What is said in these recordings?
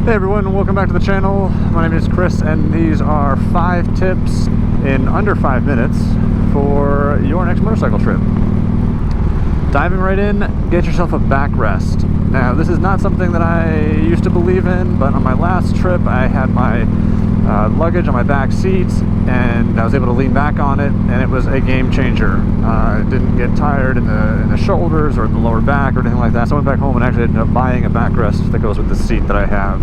Hey everyone, welcome back to the channel. My name is Chris and these are 5 tips in under 5 minutes for your next motorcycle trip. Diving right in, get yourself a backrest. Now this is not something that I used to believe in, but on my last trip I had my luggage on my back seats and I was able to lean back on it, and it was a game changer. It didn't get tired in the shoulders or in the lower back or anything like that. So I went back home and actually ended up buying a backrest that goes with the seat that I have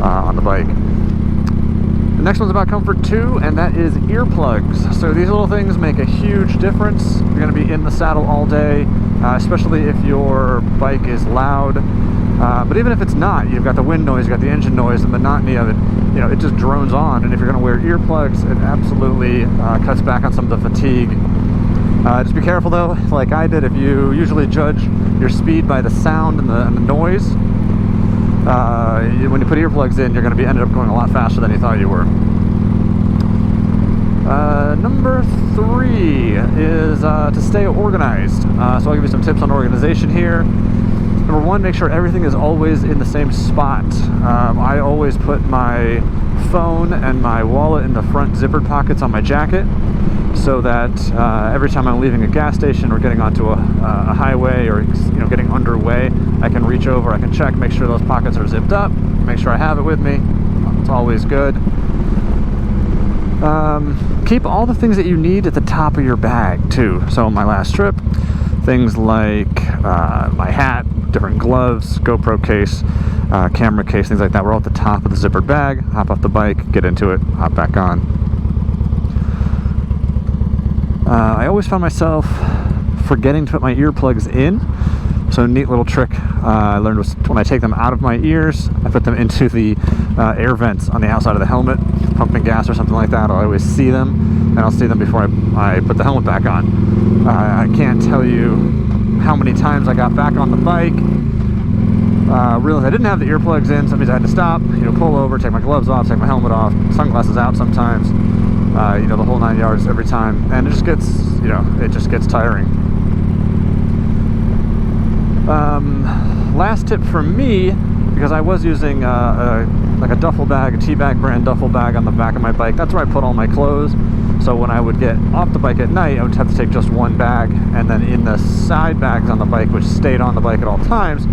on the bike. The next one's about comfort too, and that is earplugs. So these little things make a huge difference. You're going to be in the saddle all day, especially if your bike is loud. But even if it's not, you've got the wind noise, you've got the engine noise, the monotony of it, you know, it just drones on. And if you're going to wear earplugs, it absolutely cuts back on some of the fatigue. Just be careful though, like I did. If you usually judge your speed by the sound and the noise, when you put earplugs in, you're going to be ended up going a lot faster than you thought you were. Number 3 is to stay organized. So I'll give you some tips on organization here. Number 1, make sure everything is always in the same spot. I always put my phone and my wallet in the front zippered pockets on my jacket, so that every time I'm leaving a gas station or getting onto a highway or getting underway, I can reach over, I can check, make sure those pockets are zipped up, make sure I have it with me. It's always good. Keep all the things that you need at the top of your bag too. So on my last trip, things like my hat, different gloves, GoPro case, camera case, things like that were all at the top of the zippered bag. Hop off the bike, get into it, hop back on. I always found myself forgetting to put my earplugs in. So a neat little trick I learned was when I take them out of my ears, I put them into the air vents on the outside of the helmet, pumping gas or something like that. I'll always see them, and I'll see them before I put the helmet back on. I can't tell you how many times I got back on the bike, realized I didn't have the earplugs in, so that means I had to stop, pull over, take my gloves off, take my helmet off, sunglasses out sometimes, the whole 9 yards every time, and it just gets, it just gets tiring. Last tip from me, because I was using like a duffel bag, a T-Bag brand duffel bag on the back of my bike. That's where I put all my clothes. So when I would get off the bike at night, I would have to take just one bag, and then in the side bags on the bike, which stayed on the bike at all times,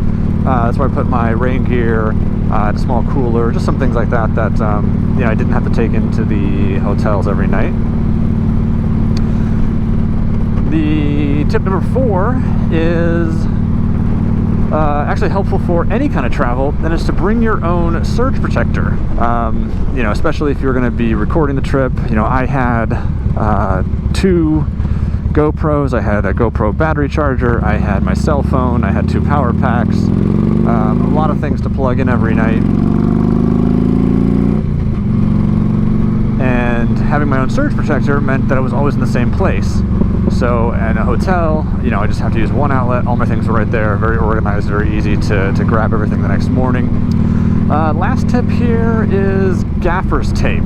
that's where I put my rain gear, a small cooler, just some things like that that I didn't have to take into the hotels every night. The tip number 4 is actually helpful for any kind of travel, and it's to bring your own surge protector. Especially if you're going to be recording the trip. I had 2 GoPros, I had a GoPro battery charger, I had my cell phone, I had 2 power packs, a lot of things to plug in every night. And having my own surge protector meant that I was always in the same place. So in a hotel, I just have to use one outlet. All my things were right there, very organized, very easy to grab everything the next morning. Last tip here is gaffer's tape.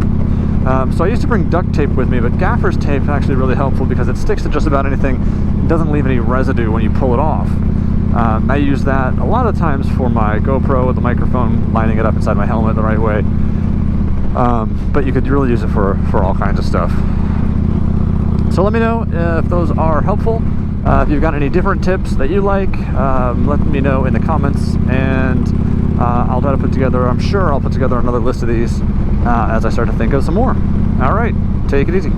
So I used to bring duct tape with me, but gaffer's tape is actually really helpful because it sticks to just about anything. It doesn't leave any residue when you pull it off. I use that a lot of times for my GoPro with the microphone, lining it up inside my helmet the right way. But you could really use it for all kinds of stuff. So let me know if those are helpful. If you've got any different tips that you like, let me know in the comments, and I'll try to put together, I'm sure I'll put together another list of these as I start to think of some more. All right, take it easy.